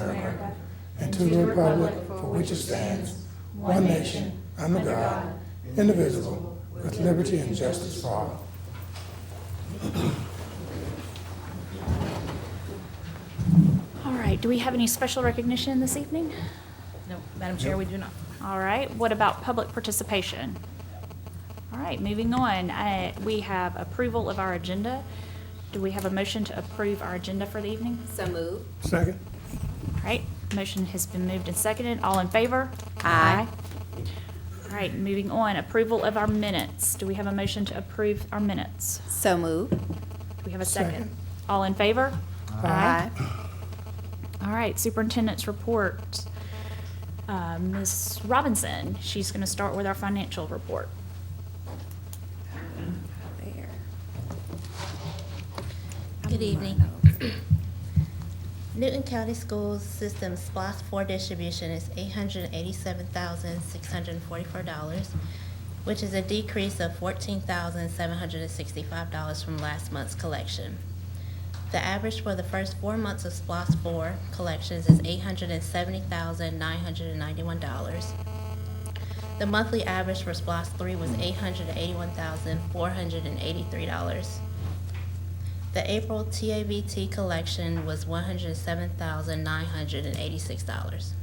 America and to the republic for which it stands, one nation, under God, indivisible, with liberty and justice for all. All right, do we have any special recognition this evening? No, Madam Chair, we do not. All right, what about public participation? All right, moving on, we have approval of our agenda. Do we have a motion to approve our agenda for the evening? So moved. Second. All right, motion has been moved and seconded. All in favor? Aye. All right, moving on, approval of our minutes. Do we have a motion to approve our minutes? So moved. Do we have a second? Second. All in favor? Aye. All right, superintendent's report. Ms. Robinson, she's going to start with our financial report. There. Good evening. Newton County Schools System SPLOST 4 distribution is $887,644, which is a decrease of $14,765 from last month's collection. The average for the first 4 months of SPLOST 4 collections is $870,991. The monthly average for SPLOST 3 was $881,483. The April TABT collection was $107,986.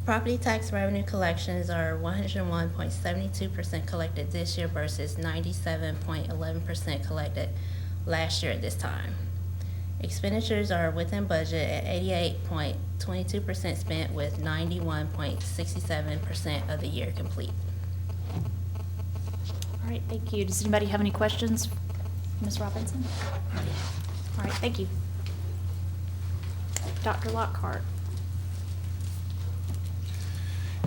Property tax revenue collections are 101.72% collected this year versus 97.11% collected last year at this time. Expenditures are within budget at 88.22% spent with 91.67% of the year complete. All right, thank you. Does anybody have any questions, Ms. Robinson? All right, thank you. Dr. Lockhart.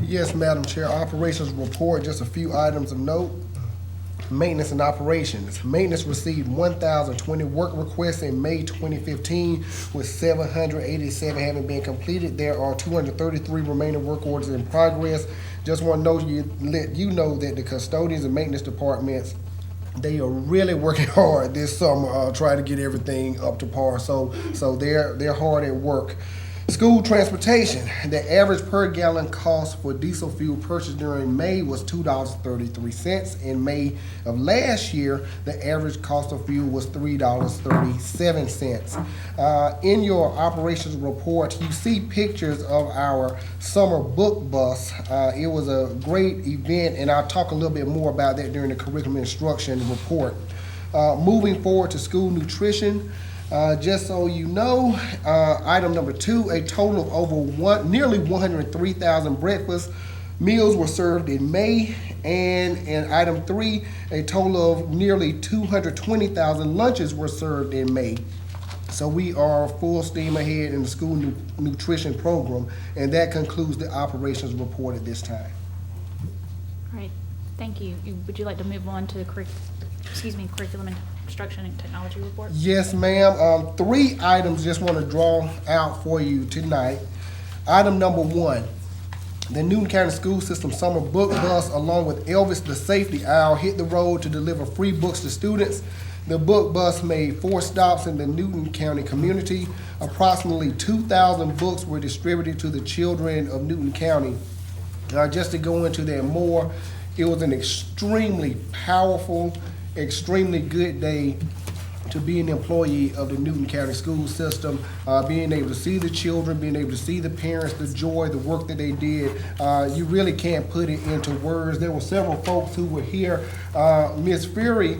Yes, Madam Chair. Operations report, just a few items of note. Maintenance and operations. Maintenance received 1,020 work requests in May 2015, with 787 having been completed. There are 233 remaining work orders in progress. Just want to let you know that the custodians and maintenance departments, they are really working hard this summer, trying to get everything up to par. So they're hard at work. School transportation. The average per gallon cost for diesel fuel purchased during May was $2.33. In May of last year, the average cost of fuel was $3.37. In your operations report, you see pictures of our summer book bus. It was a great event, and I'll talk a little bit more about that during the curriculum instruction report. Moving forward to school nutrition. Just so you know, item number 2, a total of over nearly 103,000 breakfast meals were served in May, and in item 3, a total of nearly 220,000 lunches were served in May. So we are full steam ahead in the school nutrition program, and that concludes the operations report at this time. All right, thank you. Would you like to move on to the curriculum instruction and technology report? Yes, ma'am. 3 items just want to draw out for you tonight. Item number 1, the Newton County School System Summer Book Bus, along with Elvis the Safety Owl, hit the road to deliver free books to students. The book bus made 4 stops in the Newton County community. Approximately 2,000 books were distributed to the children of Newton County. Just to go into that more, it was an extremely powerful, extremely good day to be an employee of the Newton County School System, being able to see the children, being able to see the parents, the joy, the work that they did. You really can't put it into words. There were several folks who were here. Ms. Fury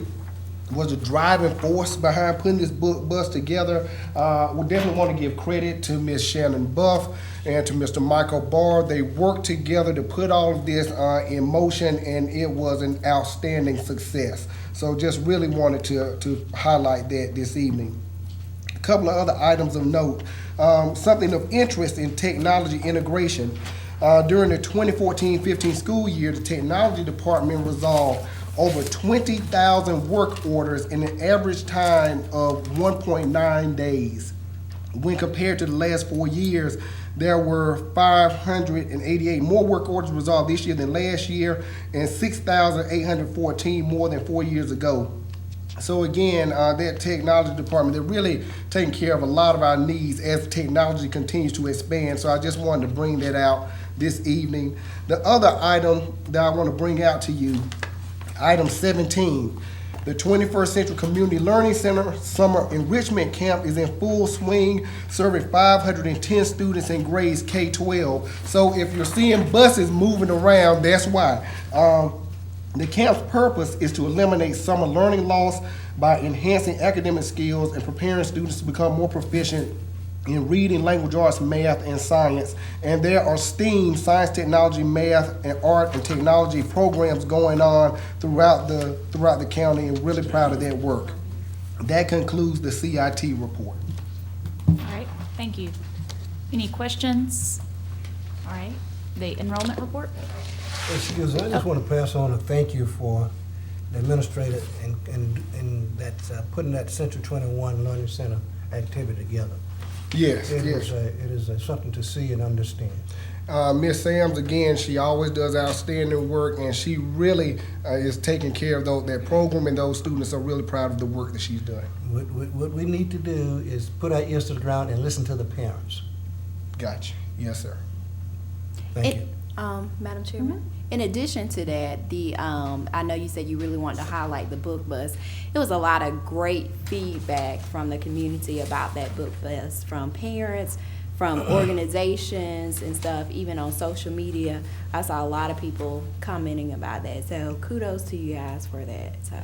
was a driving force behind putting this book bus together. We definitely want to give credit to Ms. Shannon Buff and to Mr. Michael Barr. They worked together to put all of this in motion, and it was an outstanding success. So just really wanted to highlight that this evening. A couple of other items of note. Something of interest in technology integration. During the 2014-15 school year, the technology department resolved over 20,000 work orders in an average time of 1.9 days. When compared to the last 4 years, there were 588 more work orders resolved this year than last year, and 6,814 more than 4 years ago. So again, that technology department, they're really taking care of a lot of our needs as technology continues to expand. So I just wanted to bring that out this evening. The other item that I want to bring out to you, item 17, the 21st Century Community Learning Center Summer Enrichment Camp is in full swing, serving 510 students in grades K-12. So if you're seeing buses moving around, that's why. The camp's purpose is to eliminate summer learning loss by enhancing academic skills and preparing students to become more proficient in reading, language arts, math, and science. And there are STEAM, science, technology, math, and art and technology programs going on throughout the county, and really proud of that work. That concludes the CIT report. All right, thank you. Any questions? All right, the enrollment report? Excuse me, I just want to pass on a thank you for the administrator and that putting that Central 21 Learning Center activity together. Yes, It yes. is something to see and understand. Miss Sams, again, she always does outstanding work, and she really is taking care of that program, and those students are really proud of the work that she's doing. What we need to do is put our ears to the ground and listen to the parents. Gotcha. Yes, sir. Thank you. Madam Chairman, in addition to that, I know you said you really wanted to highlight the book bus. It was a lot of great feedback from the community about that book bus, from parents, from organizations and stuff, even on social media. I saw a lot of people commenting about that. So kudos to you guys for that. So.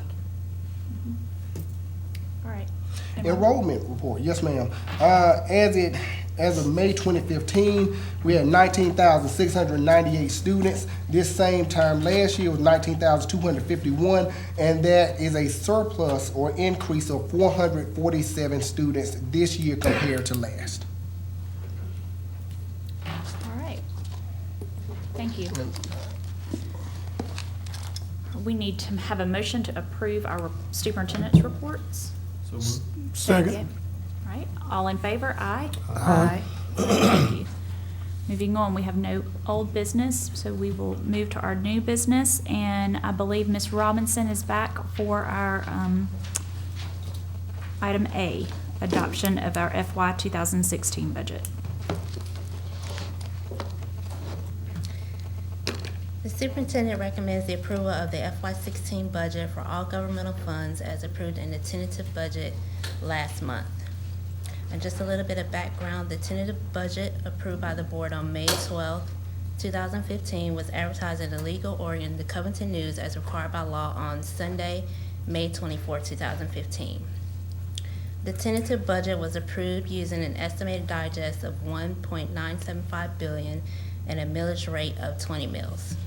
All right. Enrollment report. Yes, ma'am. As of May 2015, we had 19,698 students. This same time last year was 19,251, and that is a surplus or increase of 447 students this year compared to last. All right. Thank you. We need to have a motion to approve our superintendent's reports. Second. All right, all in favor? Aye. Aye. Thank you. Moving on, we have no old business, so we will move to our new business, and I believe Ms. Robinson is back for our item A, adoption of our FY 2016 budget. The superintendent recommends the approval of the FY16 budget for all governmental funds as approved in the tentative budget last month. And just a little bit of background, the tentative budget approved by the board on May 12, 2015 was advertised in the Legal Orient, the Covington News, as required by law on Sunday, May 24, 2015. The tentative budget was approved using an estimated digest of $1.975 billion and a millage rate of 20 mills.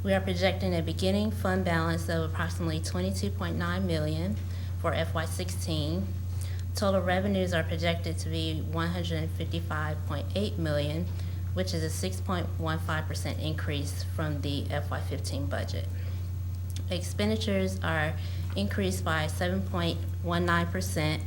We are projecting a beginning fund balance of approximately $22.9 million for FY16. Total revenues are projected to be $155.8 million, which is a 6.15% increase from the FY15 budget. Expenditures are increased by 7.19%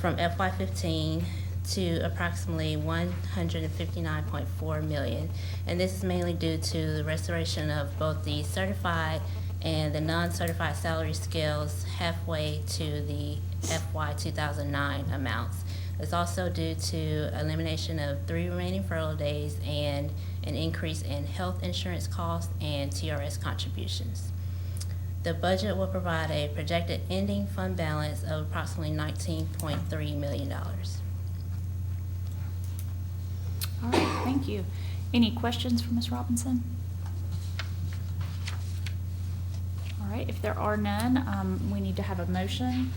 from FY15 to approximately $159.4 million. And this is mainly due to the restoration of both the certified and the non-certified salary scales halfway to the FY 2009 amounts. It's also due to elimination of 3 remaining furlough days and an increase in health insurance costs and TRS contributions. The budget will provide a projected ending fund balance of approximately $19.3 million. All right, thank you. Any questions for Ms. Robinson? All right, if there are none, we need to have a motion.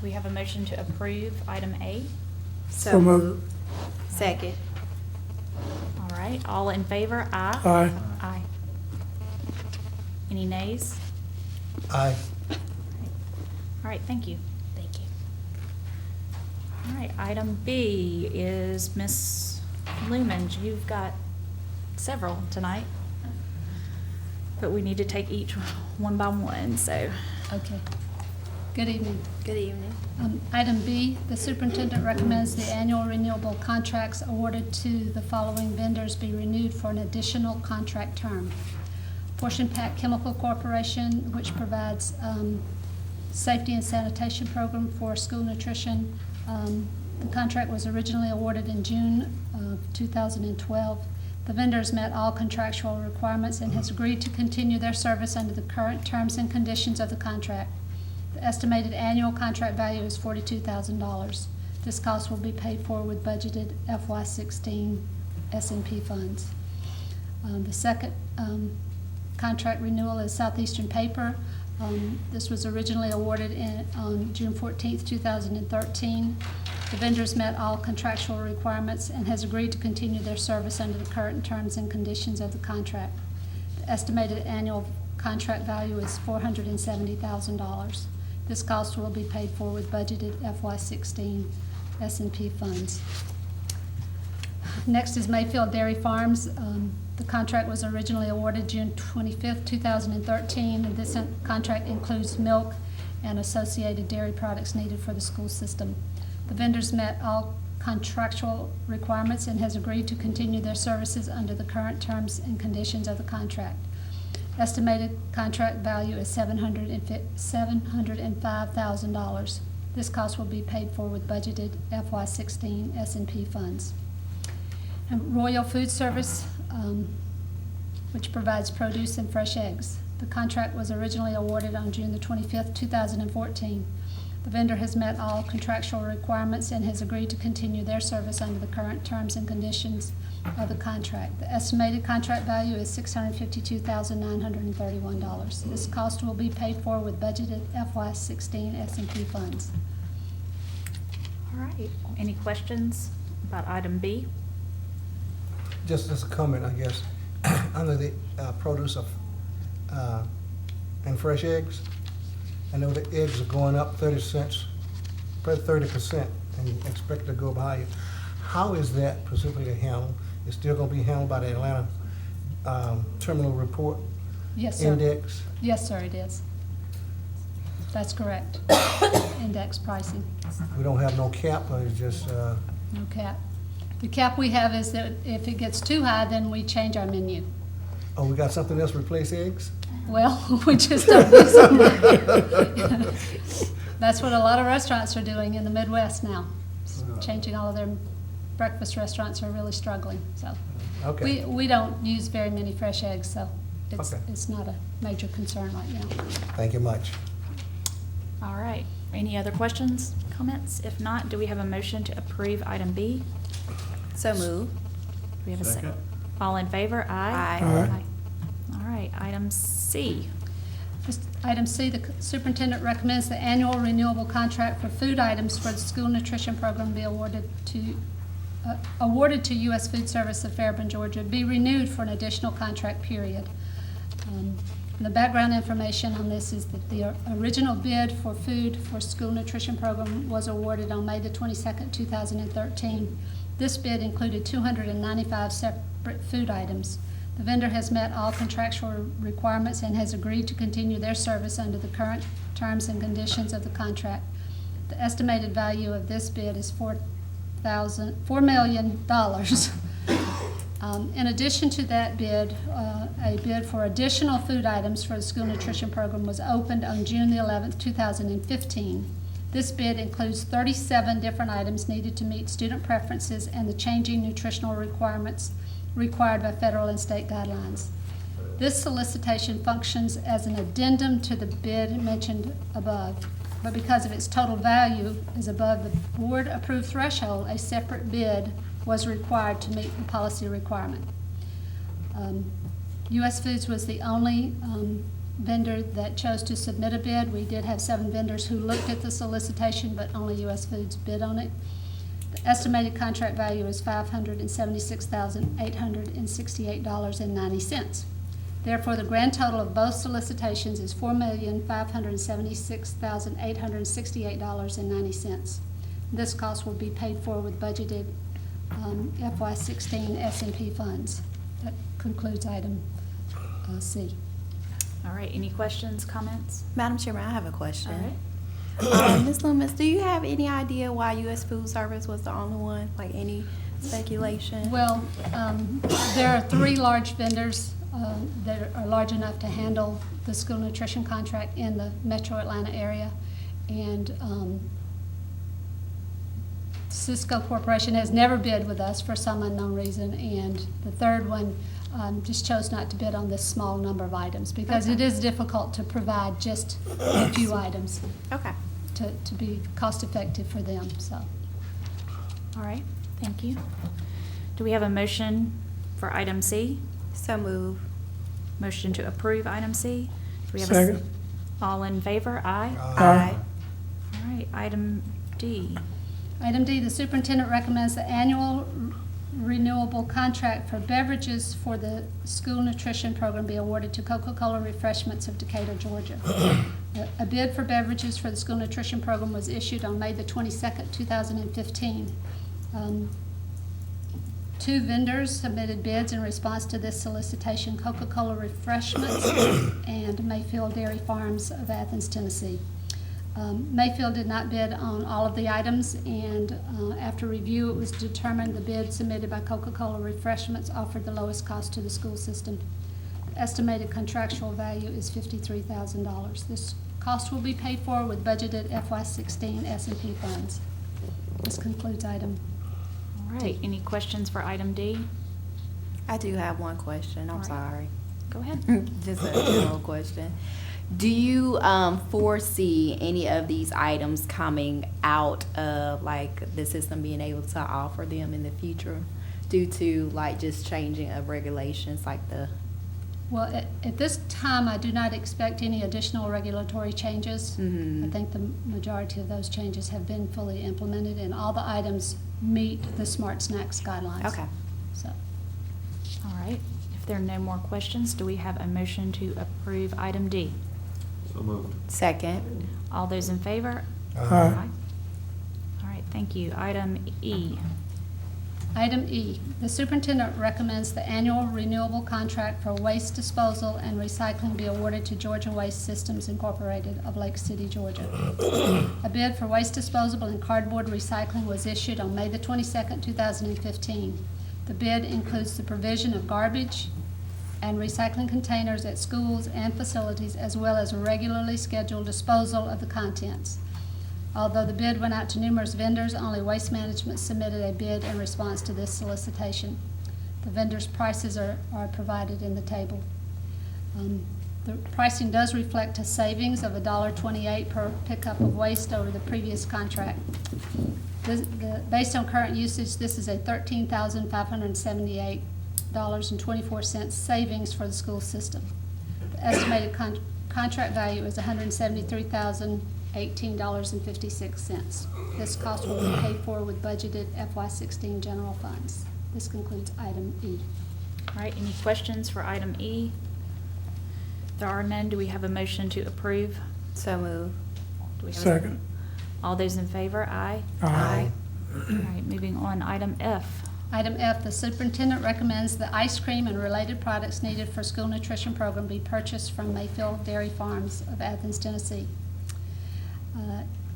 We have a motion to approve item A. So moved. Second. All right, all in favor? Aye. Aye. Aye. Any nays? Aye. All right, thank you. Thank you. All right, item B is Ms. Lumens. You've got several tonight, but we need to take each one by one, so. Okay. Good evening. Good evening. Item B, the superintendent recommends the annual renewable contracts awarded to the following vendors be renewed for an additional contract term. Portion Pack Chemical Corporation, which provides safety and sanitation program for school nutrition. The contract was originally awarded in June of 2012. The vendors met all contractual requirements and has agreed to continue their service under the current terms and conditions of the contract. The estimated annual contract value is $42,000. This cost will be paid for with budgeted FY16 S&P funds. The second contract renewal is Southeastern Paper. This was originally awarded on June 14th, 2013. The vendors met all contractual requirements and has agreed to continue their service under the current terms and conditions of the contract. The estimated annual contract value is $470,000. This cost will be paid for with budgeted FY16 S&P funds. Next is Mayfield Dairy Farms. The contract was originally awarded June 25th, 2013, and this contract includes milk and associated dairy products needed for the school system. The vendors met all contractual requirements and has agreed to continue their services under the current terms and conditions of the contract. Estimated contract value is $705,000. This cost will be paid for with budgeted FY16 S&P funds. And Royal Food Service, which provides produce and fresh eggs. The contract was originally awarded on June the 25th, 2014. The vendor has met all contractual requirements and has agreed to continue their service under the current terms and conditions of the contract. The estimated contract value is $652,931. This cost will be paid for with budgeted FY16 S&P funds. All right, any questions about item B? Just as a comment, I guess, under the produce of and fresh eggs, I know the eggs are going up 30 cents, 30%, and expect to go higher. How is that specifically handled? It's still going to be handled by the Atlanta Terminal Report Yes, sir. Index? Yes, sir, it is. That's correct. Index pricing, We don't have no cap, or it's just, no cap. The cap we have is that if it gets too high, then we change our menu. oh, we got something else to replace eggs? Well, we just don't do something. That's what a lot of restaurants are doing in the Midwest now. Changing all of their breakfast restaurants are really struggling, so. Okay. We don't use very many fresh eggs, so Okay. it's not a major concern right now. Thank you much. All right, any other questions, comments? If not, do we have a motion to approve item B? So move. Do we have a second? All in favor? Aye. Aye. All right, item C. Item C, the superintendent recommends the annual renewable contract for food items for the school nutrition program be awarded to U.S. Food Service of Fairburn, Georgia, be renewed for an additional contract period. The background information on this is that the original bid for food for school nutrition program was awarded on May the 22nd, 2013. This bid included 295 separate food items. The vendor has met all contractual requirements and has agreed to continue their service under the current terms and conditions of the contract. The estimated value of this bid is $4 million. In addition to that bid, a bid for additional food items for the school nutrition program was opened on June the 11th, 2015. This bid includes 37 different items needed to meet student preferences and the changing nutritional requirements required by federal and state guidelines. This solicitation functions as an addendum to the bid mentioned above, but because of its total value is above the board-approved threshold, a separate bid was required to meet the policy requirement. U.S. Foods was the only vendor that chose to submit a bid. We did have 7 vendors who looked at the solicitation, but only U.S. Foods bid on it. The estimated contract value is $576,868.90. Therefore, the grand total of both solicitations is $4,576,868.90. This cost will be paid for with budgeted FY16 S&P funds. That concludes item C. All right, any questions, comments? Madam Chairman, I have a question. All right. Ms. Loomis, do you have any idea why U.S. Food Service was the only one? Like any speculation? Well, there are 3 large vendors that are large enough to handle the school nutrition contract in the metro Atlanta area. And Cisco Corporation has never bid with us for some unknown reason, and the third one just chose not to bid on this small number of items because it is difficult to provide just a few items Okay. to be cost effective for them, so. All right, thank you. Do we have a motion for item C? So move. Motion to approve item C? Do we have Second. All in favor? Aye. Aye. All right, item D. Item D, the superintendent recommends the annual renewable contract for beverages for the school nutrition program be awarded to Coca-Cola Refreshments of Decatur, Georgia. A bid for beverages for the school nutrition program was issued on May the 22nd, 2015. Two vendors submitted bids in response to this solicitation, Coca-Cola Refreshments and Mayfield Dairy Farms of Athens, Tennessee. Mayfield did not bid on all of the items, and after review, it was determined the bid submitted by Coca-Cola Refreshments offered the lowest cost to the school system. The estimated contractual value is $53,000. This cost will be paid for with budgeted FY16 S&P funds. This concludes item. All right, any questions for item D? I do have one question. All I'm right. sorry. Go ahead. Just a general question. Do you foresee any of these items coming out of like the system being able to offer them in the future due to like just changing of regulations like the? Well, at this time, I do not expect any additional regulatory changes. Mhm. I think the majority of those changes have been fully implemented, and all the items meet the Smart Snacks guidelines. Okay. So, All right, if there are no more questions, do we have a motion to approve item D? So moved. Second. All those in favor? Aye. All right, thank you. Item E. item E, the superintendent recommends the annual renewable contract for waste disposal and recycling be awarded to Georgia Waste Systems Incorporated of Lake City, Georgia. A bid for waste disposal and cardboard recycling was issued on May the 22nd, 2015. The bid includes the provision of garbage and recycling containers at schools and facilities, as well as regularly scheduled disposal of the contents. Although the bid went out to numerous vendors, only Waste Management submitted a bid in response to this solicitation. The vendors' prices are provided in the table. The pricing does reflect a savings of $1.28 per pickup of waste over the previous contract. Based on current usage, this is a $13,578.24 savings for the school system. The estimated contract value is $173,018.56. This cost will be paid for with budgeted FY16 general funds. This concludes item E. All right, any questions for item E? If there are none, do we have a motion to approve? So move. Do we have a- Second. All those in favor? Aye. Aye. All right, moving on, item F. Item F, the superintendent recommends the ice cream and related products needed for school nutrition program be purchased from Mayfield Dairy Farms of Athens, Tennessee.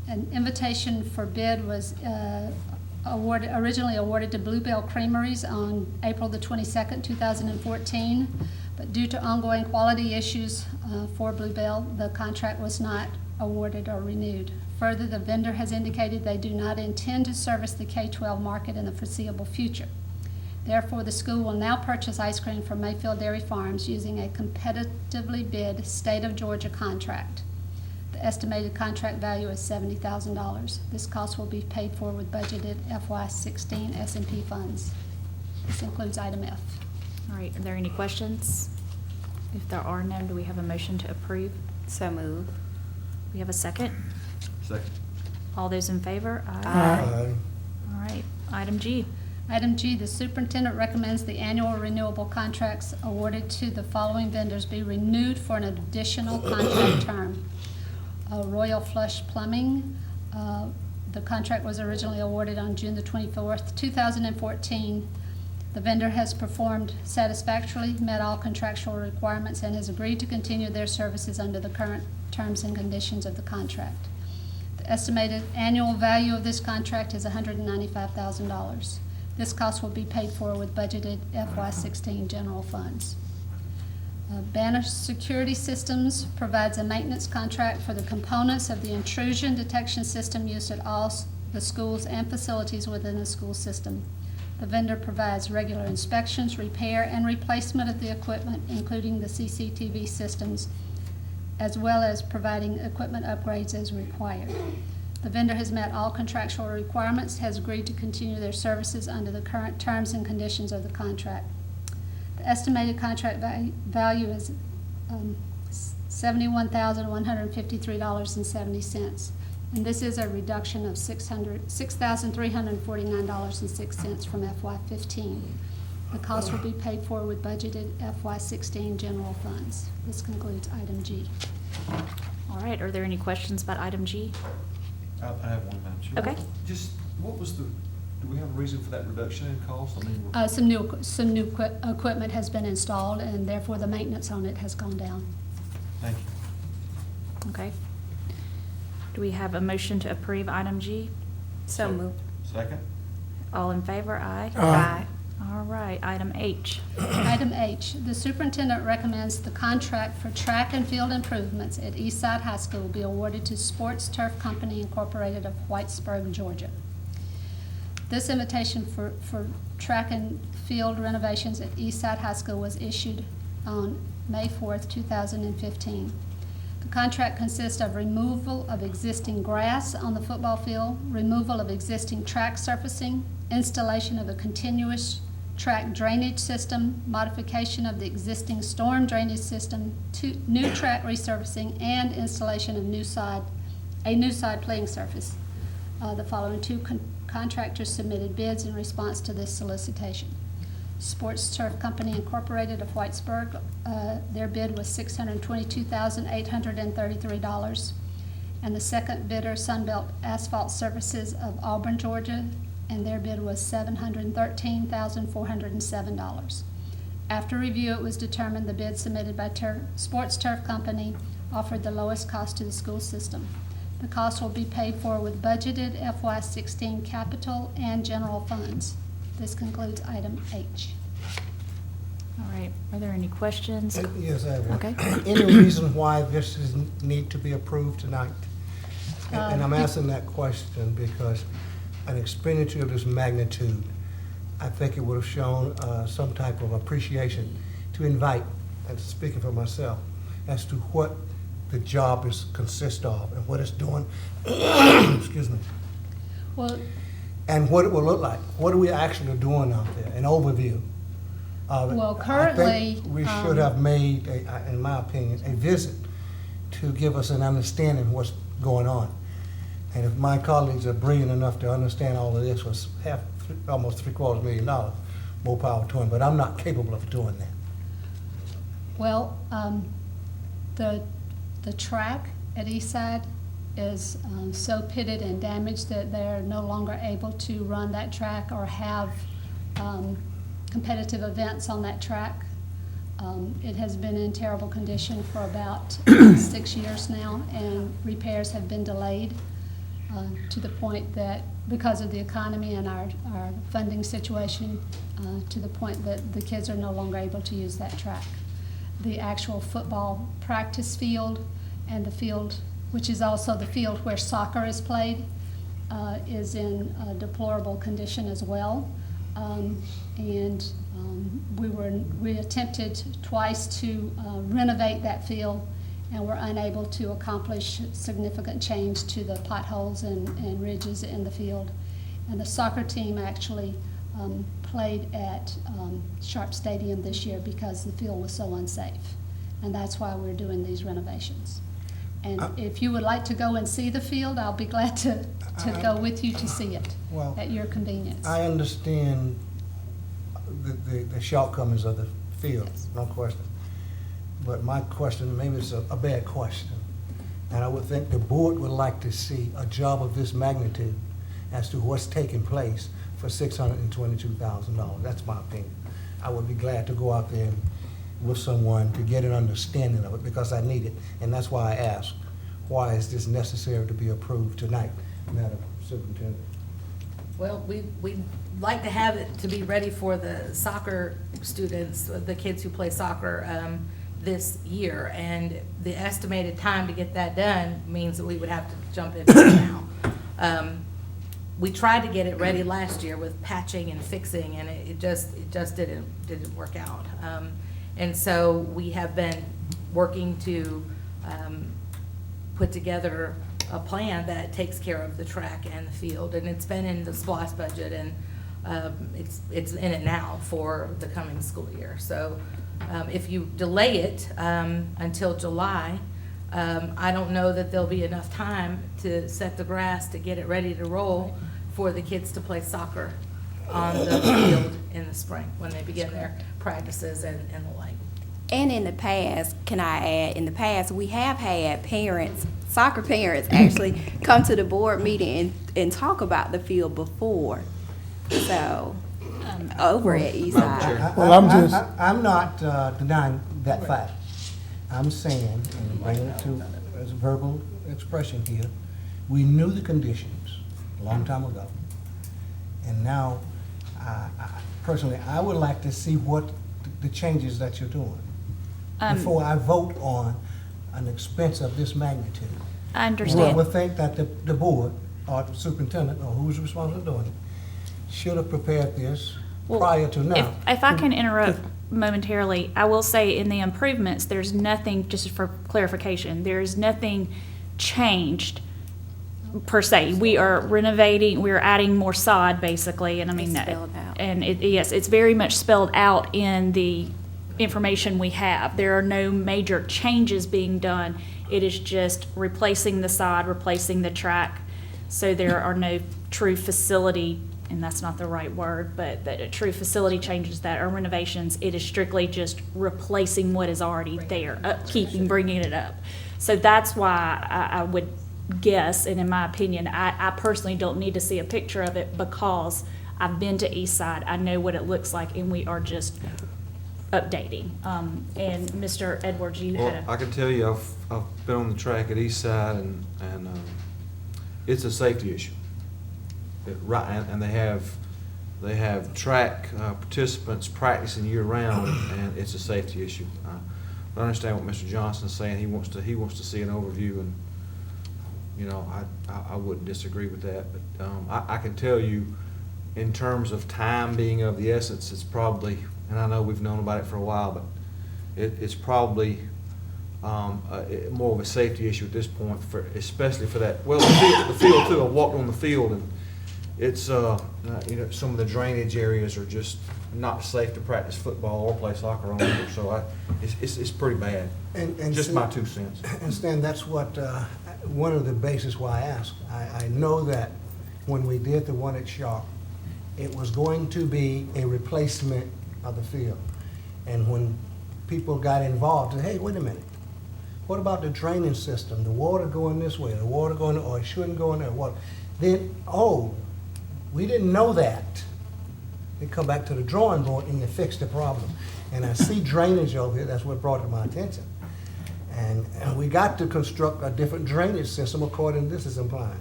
An invitation for bid was originally awarded to Bluebell Creameries on April the 22nd, 2014, but due to ongoing quality issues for Bluebell, the contract was not awarded or renewed. Further, the vendor has indicated they do not intend to service the K-12 market in the foreseeable future. Therefore, the school will now purchase ice cream from Mayfield Dairy Farms using a competitively bid State of Georgia contract. The estimated contract value is $70,000. This cost will be paid for with budgeted FY16 S&P funds. This includes item F. All right, are there any questions? If there are none, do we have a motion to approve? So move. We have a second? Second. All those in favor? Aye. All right, item G. Item G, the superintendent recommends the annual renewable contracts awarded to the following vendors be renewed for an additional contract term. Royal Flush Plumbing, the contract was originally awarded on June the 24th, 2014. The vendor has performed satisfactorily, met all contractual requirements, and has agreed to continue their services under the current terms and conditions of the contract. The estimated annual value of this contract is $195,000. This cost will be paid for with budgeted FY16 general funds. Banner Security Systems provides a maintenance contract for the components of the intrusion detection system used at all the schools and facilities within the school system. The vendor provides regular inspections, repair, and replacement of the equipment, including the CCTV systems, as well as providing equipment upgrades as required. The vendor has met all contractual requirements, has agreed to continue their services under the current terms and conditions of the contract. The estimated contract value is $71,153.70. And this is a reduction of $6,349.06 from FY15. The cost will be paid for with budgeted FY16 general funds. This concludes item G. All right, are there any questions about item G? I have one, Madam Chair. Okay. Just, what was the, do we have a reason for that reduction in cost? I mean, Some new equipment has been installed, and therefore the maintenance on it has gone down. thank you. Okay. Do we have a motion to approve item G? So moved. Second? All in favor, aye? Aye. All right, item H. Item H, the superintendent recommends the contract for track and field improvements at Eastside High School be awarded to Sports Turf Company Incorporated of Whitesburg, Georgia. This invitation for track and field renovations at Eastside High School was issued on May 4th, 2015. The contract consists of removal of existing grass on the football field, removal of existing track surfacing, installation of a continuous track drainage system, modification of the existing storm drainage system, new track resurfacing, and installation of a new side playing surface. The following two contractors submitted bids in response to this solicitation. Sports Turf Company Incorporated of Whitesburg, their bid was $622,833. And the second bidder, Sunbelt Asphalt Services of Auburn, Georgia, and their bid was $713,407. After review, it was determined the bid submitted by Sports Turf Company offered the lowest cost to the school system. The cost will be paid for with budgeted FY16 capital and general funds. This concludes item H. All right, are there any questions? Yes, I have one. Okay. Any reason why this is need to be approved tonight? And I'm asking that question because an expenditure of this magnitude, I think it would have shown some type of appreciation to invite, and speaking for myself, as to what the job consists of and what it's doing, excuse me, Well, and what it will look like. What are we actually doing out there? An overview of it. Well, I currently, think we should have made, in my opinion, a visit to give us an understanding of what's going on. And if my colleagues are brilliant enough to understand all of this was almost $750,000, more power to them, but I'm not capable of doing that. well, the track at Eastside is so pitted and damaged that they're no longer able to run that track or have competitive events on that track. It has been in terrible condition for about 6 years now, and repairs have been delayed to the point that, because of the economy and our funding situation, to the point that the kids are no longer able to use that track. The actual football practice field and the field, which is also the field where soccer is played, is in deplorable condition as well. We attempted twice to renovate that field, and were unable to accomplish significant change to the potholes and ridges in the field. And the soccer team actually played at Sharp Stadium this year because the field was so unsafe. And that's why we're doing these renovations. And if you would like to go and see the field, I'll be glad to go with you to see it Well, at your convenience. I understand the shortcomings of the field, no question. But my question, maybe it's a bad question, and I would think the board would like to see a job of this magnitude as to what's taking place for $622,000. That's my opinion. I would be glad to go out there with someone to get an understanding of it, because I need it, and that's why I asked, why is this necessary to be approved tonight, Madam Superintendent? Well, we'd like to have it to be ready for the soccer students, the kids who play soccer. this year, and the estimated time to get that done means that we would have to jump into it now. We tried to get it ready last year with patching and fixing, and it just didn't work out. And so we have been working to put together a plan that takes care of the track and the field, and it's been in the SPOS budget, and it's in it now for the coming school year. So if you delay it until July, I don't know that there'll be enough time to set the grass to get it ready to roll for the kids to play soccer on the field in the spring when they begin their practices and the like. And in the past, can I add, in the past, we have had parents, soccer parents actually come to the board meeting and talk about the field before. So, over at Eastside. Well, I'm just- I'm not denying that fact. I'm saying, and bringing it to, as a verbal expression here, we knew the conditions a long time ago. And now, personally, I would like to see what the changes that you're doing before I vote on an expense of this magnitude. I I understand. would think that the board, or the superintendent, or who's responsible for doing it, should have prepared this Well, prior to now. If I can interrupt momentarily, I will say in the improvements, there's nothing, just for clarification, there's nothing changed per se. We are renovating, we're adding more sod basically, and I mean It's that. spelled out. And yes, it's very much spelled out in the information we have. There are no major changes being done. It is just replacing the sod, replacing the track. So there are no true facility, and that's not the right word, but the true facility changes that are renovations. It is strictly just replacing what is already there, upkeeping, bringing it up. So that's why I would guess, and in my opinion, I personally don't need to see a picture of it because I've been to East Side. I know what it looks like, and we are just updating. And Mr. Edwards, you Well, had I can tell you, I've been on the track at East Side, and it's a safety issue. Right, and they have track participants practicing year round, and it's a safety issue. But I understand what Mr. Johnson's saying. He wants to see an overview, and you know, I wouldn't disagree with that. But I can tell you, in terms of time being of the essence, it's probably, and I know we've known about it for a while, but it's probably more of a safety issue at this point, especially for that. Well, the field too. I walked on the field, and it's you know, some of the drainage areas are just not safe to practice football or play soccer on either. So it's pretty bad. And Just see- my 2 cents. And Stan, that's what, one of the bases why I asked. I know that when we did the one at Sharp, it was going to be a replacement of the field. And when people got involved, they said, hey, wait a minute. What about the drainage system? The water going this way, the water going, or it shouldn't go in there, what? Then, we didn't know that. They come back to the drawing board and you fix the problem. And I see drainage over here, that's what brought it to my attention. And we got to construct a different drainage system according to this is implying.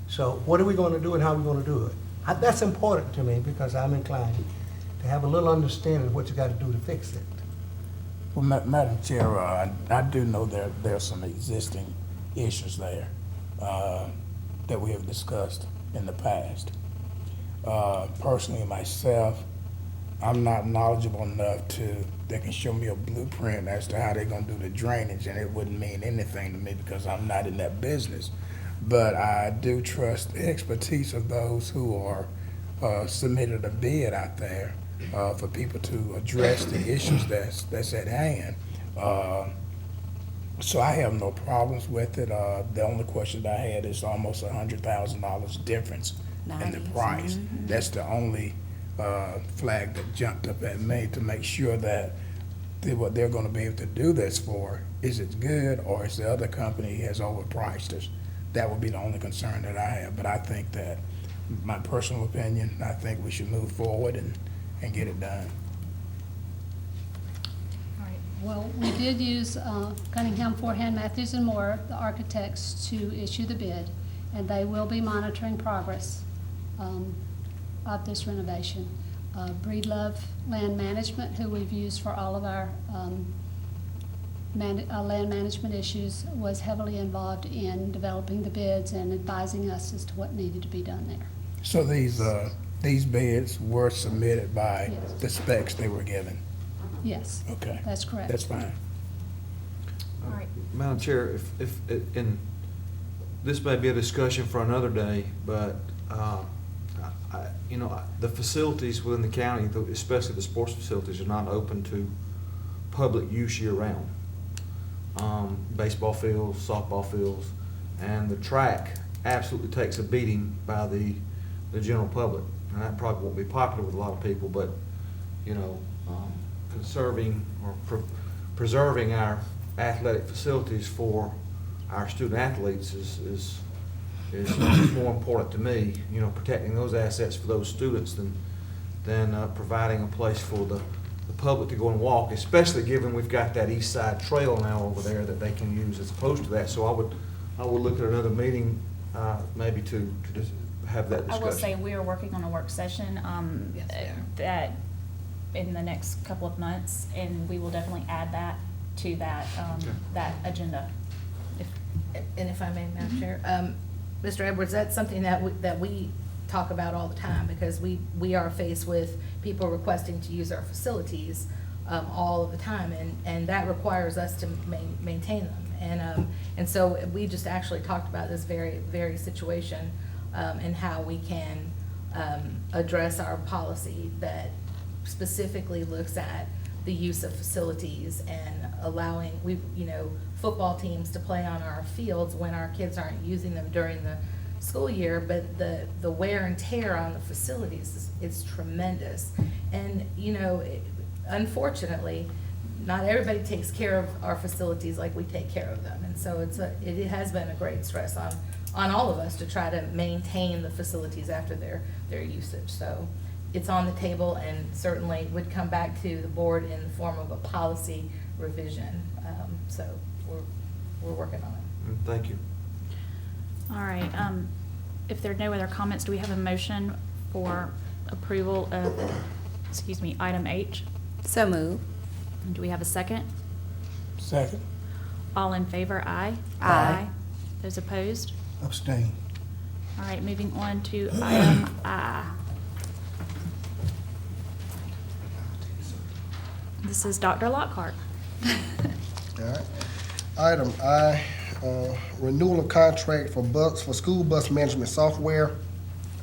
So what are we gonna do and how are we gonna do it? That's important to me because I'm inclined to have a little understanding of what you gotta do to fix it. Well, Madam Chair, I do know there are some existing issues there that we have discussed in the past. Personally, myself, I'm not knowledgeable enough they can show me a blueprint as to how they're gonna do the drainage, and it wouldn't mean anything to me because I'm not in that business. But I do trust the expertise of those who are submitted a bid out there for people to address the issues that's at hand. So I have no problems with it. The only question I had is almost $100,000 difference in the price. That's the only flag that jumped up at me to make sure that what they're gonna be able to do this for, is it good or is the other company has overpriced us? That would be the only concern that I have. But I think that, my personal opinion, I think we should move forward and get it done. Well, we did use Cunningham, Forehand, Matthews and Moore, the architects, to issue the bid, and they will be monitoring progress of this renovation. Breedlove Land Management, who we've used for all of our land management issues, was heavily involved in developing the bids and advising us as to what needed to be done there. So these bids were submitted by Yes. the specs they were given? Yes, Okay. that's correct. That's fine. All right. Madam Chair, and this may be a discussion for another day, but, the facilities within the county, especially the sports facilities, are not open to public use year-round. Baseball fields, softball fields, and the track absolutely takes a beating by the general public. And that probably won't be popular with a lot of people, but, conserving or preserving our athletic facilities for our student athletes is more important to me, protecting those assets for those students than providing a place for the public to go and walk, especially given we've got that east side trail now over there that they can use as opposed to that. So I would look at another meeting, maybe to just have that I discussion. will say, we are working on a work session, Yes, we are. that in the next couple of months, and we will definitely add that to that, Okay. that agenda. And if I may, Madam Chair, Mr. Edwards, that's something that we talk about all the time, because we are faced with people requesting to use our facilities all of the time, and that requires us to maintain them. And so we just actually talked about this very situation, and how we can address our policy that specifically looks at the use of facilities and allowing, football teams to play on our fields when our kids aren't using them during the school year, but the wear and tear on the facilities is tremendous. And, unfortunately, not everybody takes care of our facilities like we take care of them. And so it has been a great stress on all of us to try to maintain the facilities after their usage. So it's on the table and certainly would come back to the board in the form of a policy revision. So we're working on it. Thank you. All right, if there are no other comments, do we have a motion for approval of, item H? So move. And do we have a second? Second? All in favor, aye? Aye. Those opposed? Abstain. All right, moving on to item I. This is Dr. Lockhart. All right. Item I, renewal of contract for school bus management software.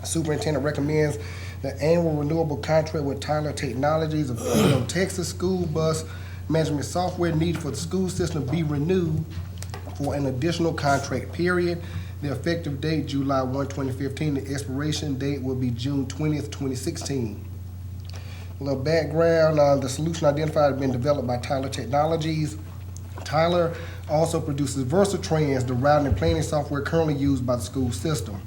Superintendent recommends the annual renewable contract with Tyler Technologies of Texas school bus management software needed for the school system be renewed for an additional contract period. The effective date, July 1, 2015. The expiration date will be June 20th, 2016. A little background, the solution identified has been developed by Tyler Technologies. Tyler also produces Versatrans, the routing and planning software currently used by the school system.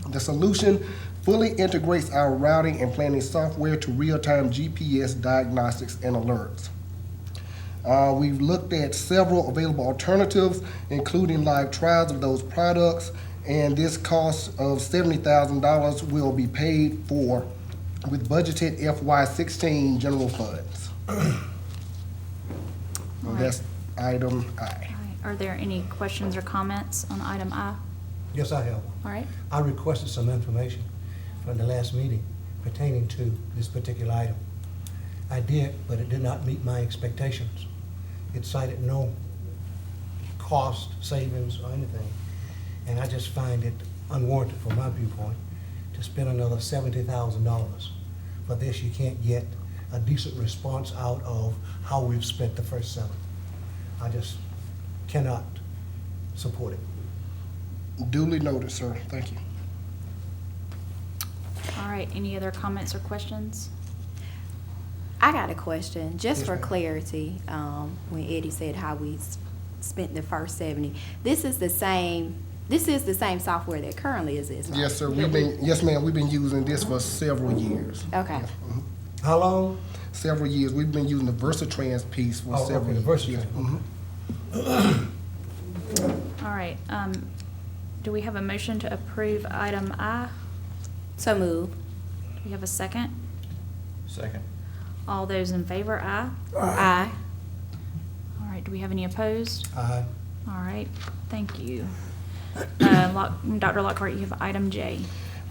The solution fully integrates our routing and planning software to real-time GPS diagnostics and alerts. We've looked at several available alternatives, including live trials of those products, and this cost of $70,000 will be paid for with budgeted FY16 general funds. All That's item I. All right, are there any questions or comments on item I? Yes, I have one. All right, I requested some information from the last meeting pertaining to this particular item. I did, but it did not meet my expectations. It cited no cost savings or anything, and I just find it unwarranted from my viewpoint to spend another $70,000 for this. You can't get a decent response out of how we've spent the first 7. I just cannot support it. Duly noted, sir. Thank you. all right, any other comments or questions? I got a question, just Yes, for ma'am. clarity, when Eddie said how we spent the first 70. This is the same software that currently exists, right? Yes, sir. Yes, ma'am. We've been using this for several years. Okay. How long? Several years. We've been using the Versatrans piece for Oh, several okay, the years. Versatrans. Mhm. All right, do we have a motion to approve item I? So move. Do we have a second? Second. All those in favor, aye? Aye. All right, do we we have any opposed? Aye. All right, thank you. Dr. Lockhart, you have item J.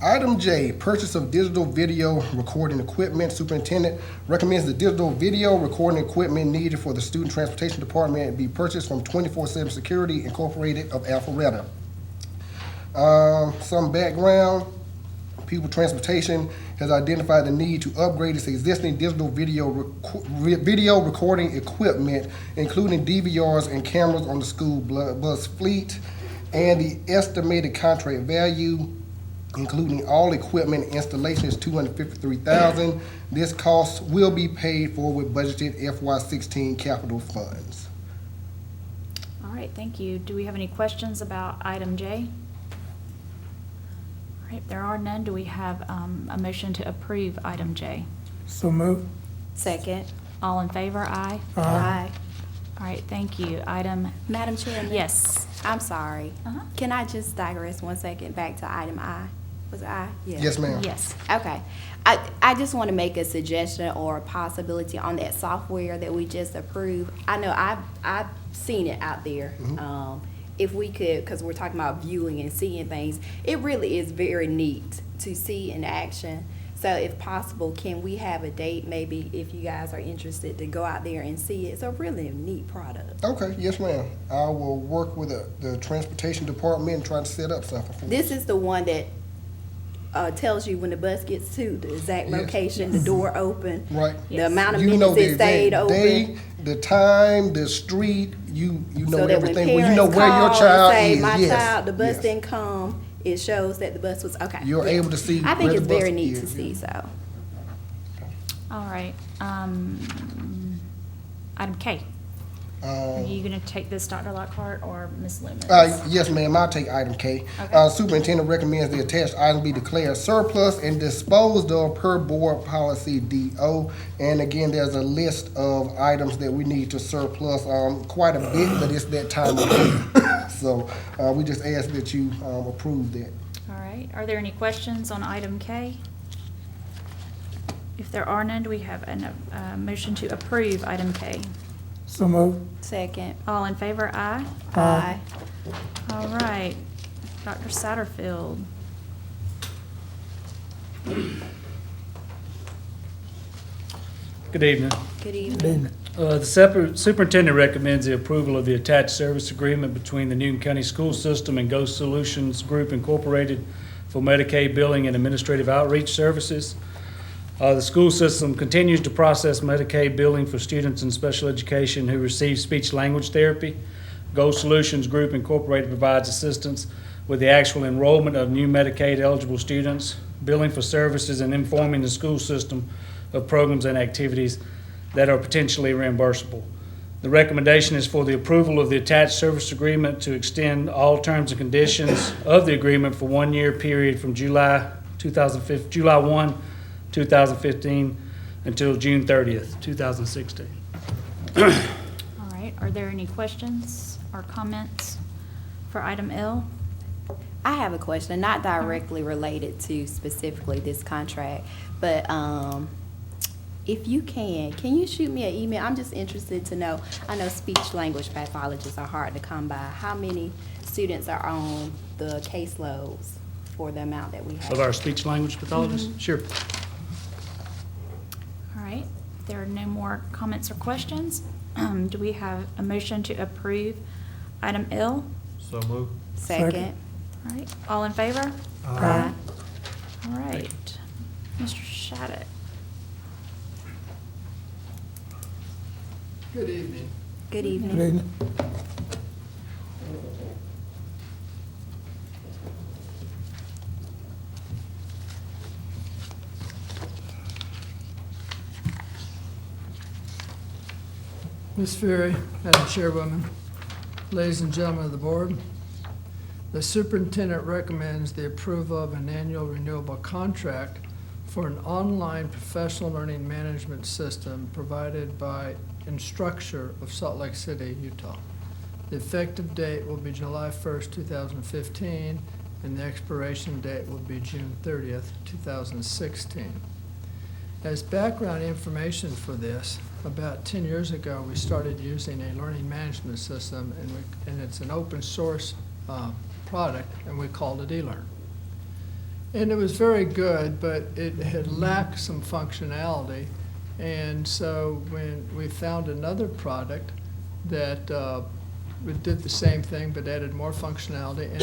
Item J, purchase of digital video recording equipment. Superintendent recommends the digital video recording equipment needed for the Student Transportation Department be purchased from 24/7 Security Incorporated of Alpharetta. Some background. People Transportation has identified the need to upgrade its existing digital video recording equipment, including DVRs and cameras on the school bus fleet, and the estimated contract value, including all equipment and installation, is $253,000. This cost will be paid for with budgeted FY16 capital funds. All right, thank you. Do we have any questions about item J? All right, if there are none, do we have a motion to approve item J? So move. Second. All in favor, aye? Aye. All right, thank you. Item, Madam Chairman? yes. I'm sorry. Uh-huh. Can I just digress 1 second back to item I? Was it I? Yeah. Yes, ma'am. Yes. Okay. I just want to make a suggestion or a possibility on that software that we just approved. I know I've seen it out there. If we could, because we're talking about viewing and seeing things, it really is very neat to see in action. So if possible, can we have a date, maybe if you guys are interested, to go out there and see it? It's a really neat product. Okay, yes, ma'am. I will work with the Transportation Department and try to set up something for This is the one that tells you when the bus gets to the exact Yes. location, the door open, Right. the amount of You know minutes it the stayed exact open. day, the time, the street, you know So that when everything. Well, you parents know where your call child and say, is. my Yes. child, the bus Yes. didn't come, it shows that the bus was, okay. You're yeah. able to see I think where it's the bus very neat is, to yeah. see, so. All right. Item K. Are you going to take this, Dr. Lockhart, or Ms. Loomis? Yes, ma'am, I'll take item K. Okay. Superintendent recommends the attached item be declared surplus and disposed of per board policy DO. And again, there's a list of items that we need to surplus, quite a bit, but it's that time of year. So, we just ask that you, approve that. All right. Are there any questions on item K? If there are none, do we have a motion to approve item K? So move. Second. All in favor, aye? Aye. All right. Dr. Satterfield. Good evening. Good Good evening. evening. The superintendent recommends the approval of the attached service agreement between the Newton County School System and Go Solutions Group Incorporated for Medicaid billing and administrative outreach services. The school system continues to process Medicaid billing for students in special education who receive speech-language therapy. Go Solutions Group Incorporated provides assistance with the actual enrollment of new Medicaid-eligible students, billing for services, and informing the school system of programs and activities that are potentially reimbursable. The recommendation is for the approval of the attached service agreement to extend all terms and conditions of the agreement for 1 year period from July 1, 2015 until June 30th, 2016. All right. Are there any questions or comments for item L? I have a question, not directly related to specifically this contract, but if you can you shoot me an email? I'm just interested to know, I know speech language pathologists are hard to come by. How many students are on the caseloads for the amount that we have? Of our speech-language pathologists? Sure. All right. If there are no more comments or questions, do we have a motion to approve item L? So move. Second. All right. All in favor? Aye. All right. Mr. Shattuck. Good evening. Good Good evening. evening. Ms. Fury, Madam Chairwoman, ladies and gentlemen of the board, the superintendent recommends the approval of an annual renewable contract for an online professional learning management system provided by Instructure of Salt Lake City, Utah. The effective date will be July 1st, 2015, and the expiration date will be June 30th, 2016. As background information for this, about 10 years ago, we started using a learning management system, and it's an open source product, and we called it eLearn. And it was very good, but it had lacked some functionality. And so when we found another product that did the same thing but added more functionality, and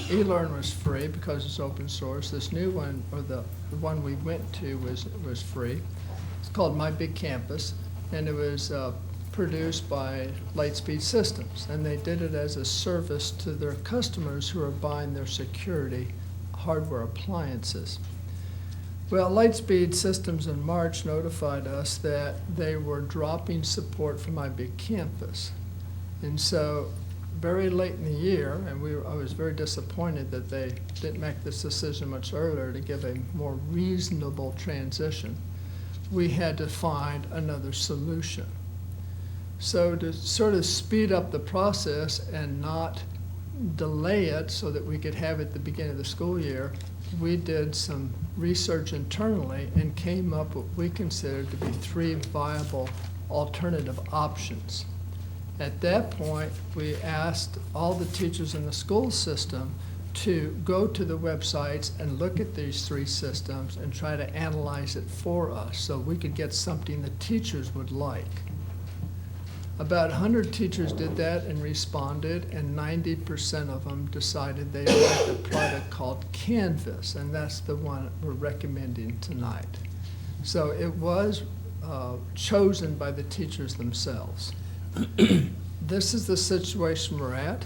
eLearn was free because it's open source. This new one, or the one we went to, was free. It's called My Big Campus, and it was produced by Lightspeed Systems, and they did it as a service to their customers who are buying their security hardware appliances. Well, Lightspeed Systems in March notified us that they were dropping support for My Big Campus. And so very late in the year, and I was very disappointed that they didn't make this decision much earlier to give a more reasonable transition. We had to find another solution. So to sort of speed up the process and not delay it so that we could have it at the beginning of the school year, we did some research internally and came up with what we considered to be 3 viable alternative options. At that point, we asked all the teachers in the school system to go to the websites and look at these 3 systems and try to analyze it for us so we could get something the teachers would like. About 100 teachers did that and responded, and 90% of them decided they liked a product called Canvas, and that's the one we're recommending tonight. So it was chosen by the teachers themselves. This is the situation we're at.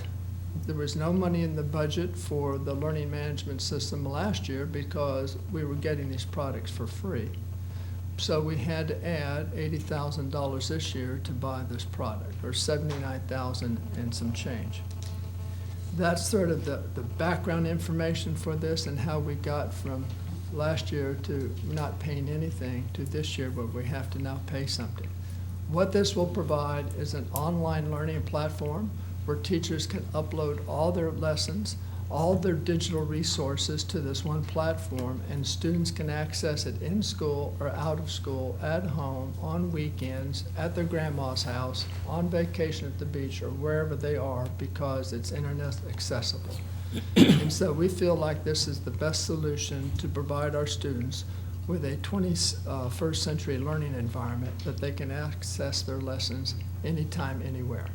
There was no money in the budget for the learning management system last year because we were getting these products for free. So we had to add $80,000 this year to buy this product, or $79,000 and some change. That's sort of the background information for this and how we got from last year to not paying anything to this year where we have to now pay something. What this will provide is an online learning platform where teachers can upload all their lessons, all their digital resources to this one platform, and students can access it in school or out of school, at home, on weekends, at their grandma's house, on vacation at the beach, or wherever they are, because it's internet accessible. And so we feel like this is the best solution to provide our students with a 21st century learning environment that they can access their lessons anytime, anywhere.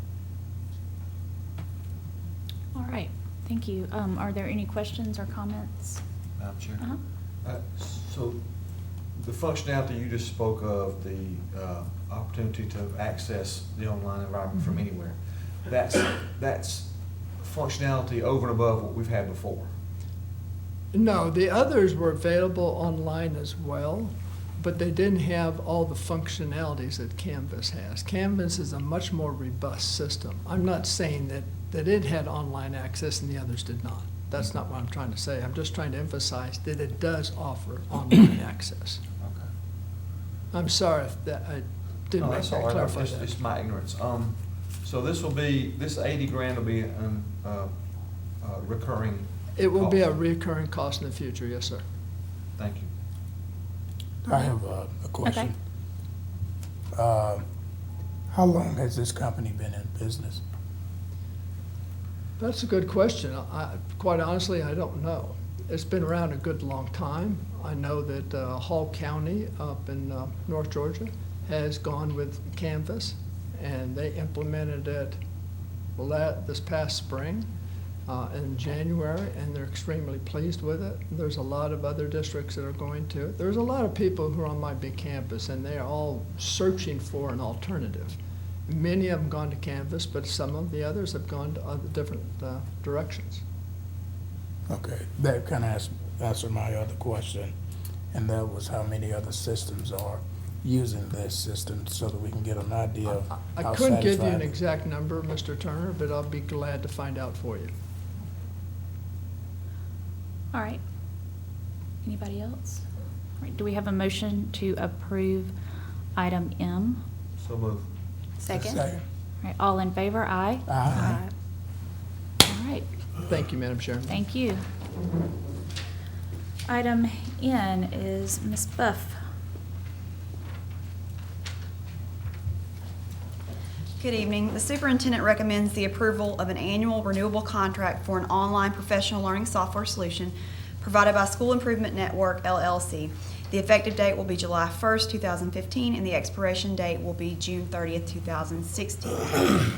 All right, thank you. Are there any questions or comments? Madam Chair. Uh-huh. So the functionality you just spoke of, the opportunity to access the online environment from anywhere, that's functionality over and above what we've had before. No, the others were available online as well, but they didn't have all the functionalities that Canvas has. Canvas is a much more robust system. I'm not saying that it had online access and the others did not. That's not what I'm trying to say. I'm just trying to emphasize that it does offer online access. Okay. I'm sorry if that, I didn't No, make that's that all right. clarify It's that. it's my ignorance. So this 80 grand will be recurring. It will be a cost. recurring cost in the future, yes, sir. Thank you. I have a question. How long has this company been in business? That's a good question. Quite honestly, I don't know. It's been around a good long time. I know that Hall County up in North Georgia has gone with Canvas, and they implemented it this past spring in January, and they're extremely pleased with it. There's a lot of other districts that are going to it. There's a lot of people who are on My Big Campus, and they're all searching for an alternative. Many of them gone to Canvas, but some of the others have gone to other different directions. Okay, that kind of answered my other question, and that was how many other systems are using this system so that we can get an idea of I how couldn't give you an satisfied- exact number, Mr. Turner, but I'll be glad to find out for you. All right. Anybody else? All right, do we have a motion to approve item M? So move. Second? All right, all in favor, aye? Aye. All right, Thank you, Madam Chairman. thank you. Item N is Ms. Buff. Good evening. The superintendent recommends the approval of an annual renewable contract for an online professional learning software solution provided by School Improvement Network, LLC. The effective date will be July 1st, 2015, and the expiration date will be June 30th, 2016.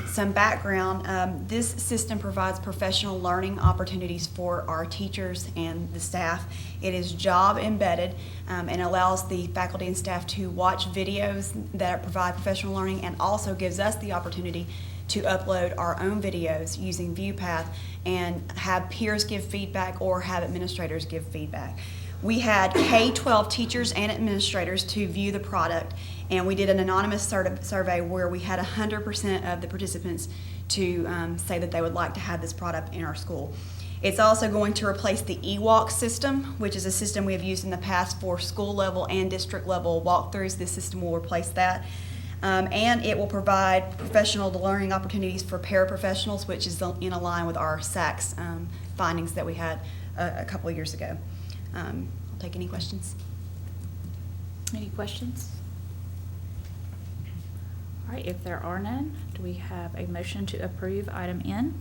Some background, this system provides professional learning opportunities for our teachers and the staff. It is job embedded and allows the faculty and staff to watch videos that provide professional learning, and also gives us the opportunity to upload our own videos using ViewPath and have peers give feedback or have administrators give feedback. We had K-12 teachers and administrators to view the product, and we did an anonymous survey where we had 100% of the participants to say that they would like to have this product in our school. It's also going to replace the eWalk system, which is a system we have used in the past for school level and district level walkthroughs. This system will replace that. And it will provide professional learning opportunities for paraprofessionals, which is in line with our SACS findings that we had a couple of years ago. I'll take any questions. Any questions? All right, if there are none, do we have a motion to approve item N?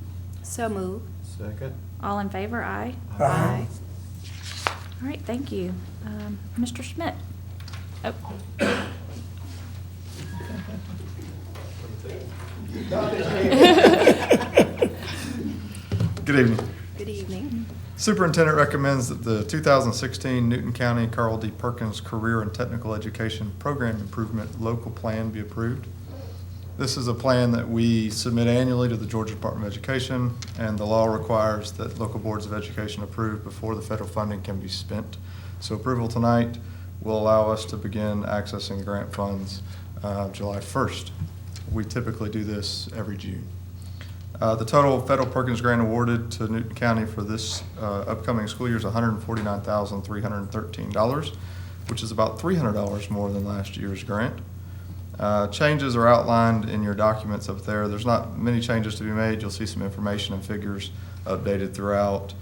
So move. Second. All in favor, aye? Aye. All right, thank you. Mr. Schmidt? Oh. Good evening. Good evening. Superintendent recommends that the 2016 Newton County Carl D. Perkins Career and Technical Education Program Improvement Local Plan be approved. This is a plan that we submit annually to the Georgia Department of Education, and the law requires that local boards of education approve before the federal funding can be spent. So approval tonight will allow us to begin accessing grant funds July 1st. We typically do this every June. The total federal Perkins grant awarded to Newton County for this upcoming school year is $149,313, which is about $300 more than last year's grant. Changes are outlined in your documents up there. There's not many changes to be made. You'll see some information and figures updated throughout.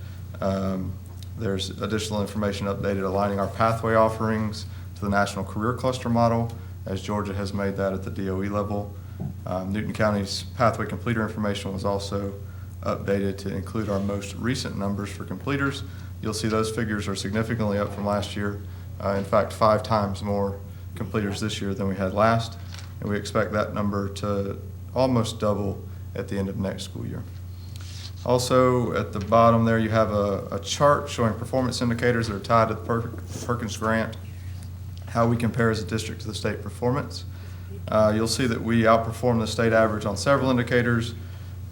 There's additional information updated aligning our pathway offerings to the National Career Cluster model, as Georgia has made that at the DOE level. Newton County's pathway completer information was also updated to include our most recent numbers for completers. You'll see those figures are significantly up from last year. In fact, 5 times more completers this year than we had last, and we expect that number to almost double at the end of next school year. Also, at the bottom there, you have a chart showing performance indicators that are tied to the Perkins grant, how we compare as a district to the state performance. You'll see that we outperform the state average on several indicators,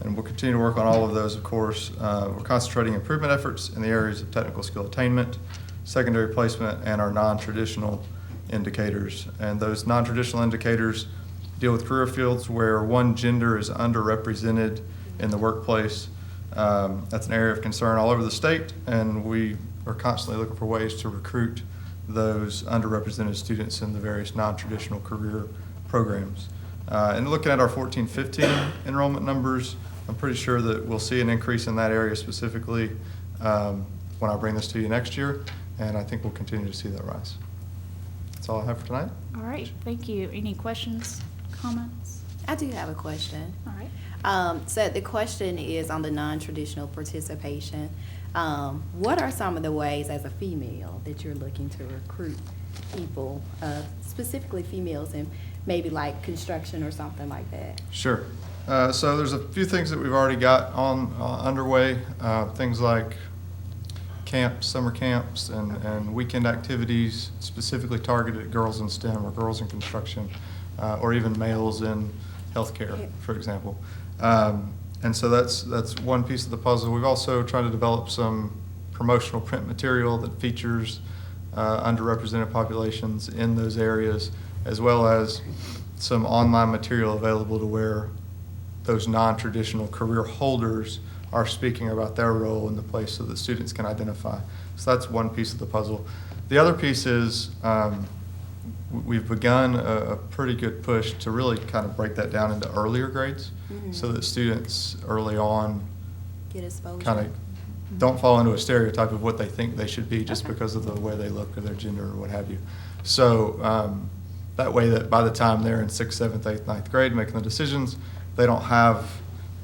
and we'll continue to work on all of those, of course. We're concentrating improvement efforts in the areas of technical skill attainment, secondary placement, and our non-traditional indicators. And those non-traditional indicators deal with career fields where one gender is underrepresented in the workplace. That's an area of concern all over the state, and we are constantly looking for ways to recruit those underrepresented students in the various non-traditional career programs. And looking at our 14-15 enrollment numbers, I'm pretty sure that we'll see an increase in that area specifically when I bring this to you next year, and I think we'll continue to see that rise. That's all I have for tonight. All right, thank you. Any questions, comments? I do have a question. All right. So the question is on the non-traditional participation. What are some of the ways as a female that you're looking to recruit people, specifically females in maybe like construction or something like that? Sure. So there's a few things that we've already got on underway, things like camps, summer camps, and weekend activities specifically targeted at girls in STEM or girls in construction, or even males in healthcare, for example. And so that's one piece of the puzzle. We've also tried to develop some promotional print material that features underrepresented populations in those areas, as well as some online material available to where those non-traditional career holders are speaking about their role in the place so that students can identify. So that's one piece of the puzzle. The other piece is we've begun a pretty good push to really kind of break that down into earlier grades, so that students early on Get exposure. kind of don't fall into a stereotype of what they think they should be just because of the way they look or their gender or what have you. So that way that by the time they're in 6th, 7th, 8th, 9th grade making the decisions, they don't have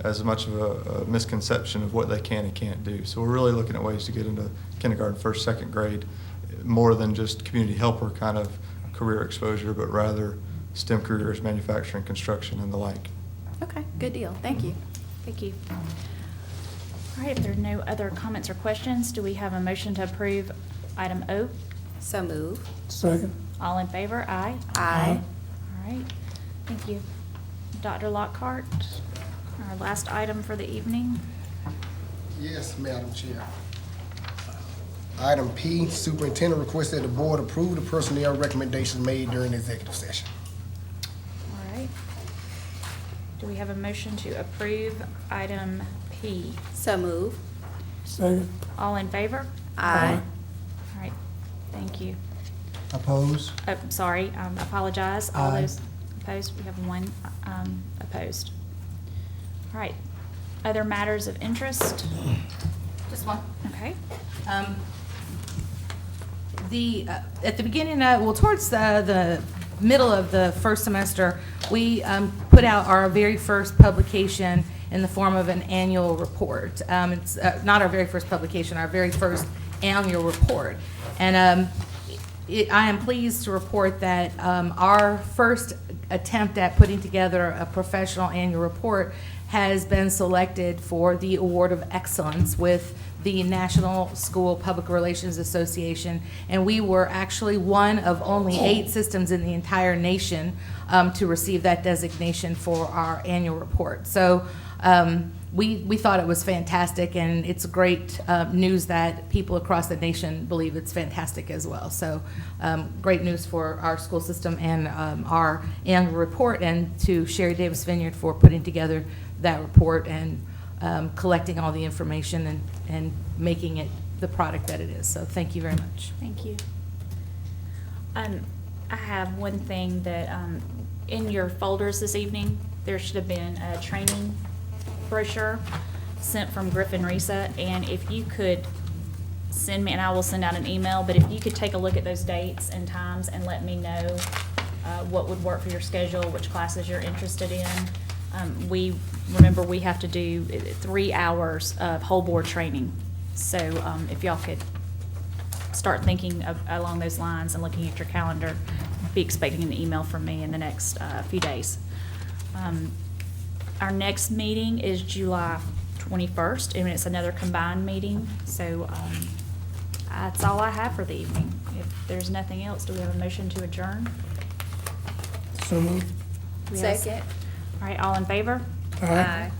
as much of a misconception of what they can and can't do. So we're really looking at ways to get into kindergarten, first, second grade, more than just community helper kind of career exposure, but rather STEM careers, manufacturing, construction, and the like. Okay, good deal. Thank you. Thank you. All right, if there are no other comments or questions, do we have a motion to approve item O? So move. Second. All in favor? Aye. Aye. All right, thank you. Dr. Lockhart, our last item for the evening. Yes, Madam Chair. Item P, Superintendent requests that the board approve the personnel recommendations made during the executive session. All right. Do we have a motion to approve item P? So move. Second. All in favor? Aye. All right, thank you. Oppose? Sorry, apologize. All Aye. those opposed, we have one opposed. All right, other matters of interest? Just one. Okay. At the beginning, towards the middle of the first semester, we put out our very first publication in the form of an annual report. It's not our very first publication, our very first annual report. And I am pleased to report that our first attempt at putting together a professional annual report has been selected for the Award of Excellence with the National School Public Relations Association, and we were actually one of only 8 systems in the entire nation to receive that designation for our annual report. So we thought it was fantastic, and it's great news that people across the nation believe it's fantastic as well. So great news for our school system and our annual report, and to Sherry Davis Vineyard for putting together that report and collecting all the information and making it the product that it is. So thank you very much. Thank you. I have one thing that, in your folders this evening, there should have been a training brochure sent from Griffin Risa, and if you could send me, and I will send out an email, but if you could take a look at those dates and times and let me know what would work for your schedule, which classes you're interested in. Remember, we have to do 3 hours of whole board training. So if y'all could start thinking along those lines and looking at your calendar, be expecting an email from me in the next few days. Our next meeting is July 21st, and it's another combined meeting. So that's all I have for the evening. If there's nothing else, do we have a motion to adjourn? So moved. Do we have a- Second. All right, all in favor? Aye.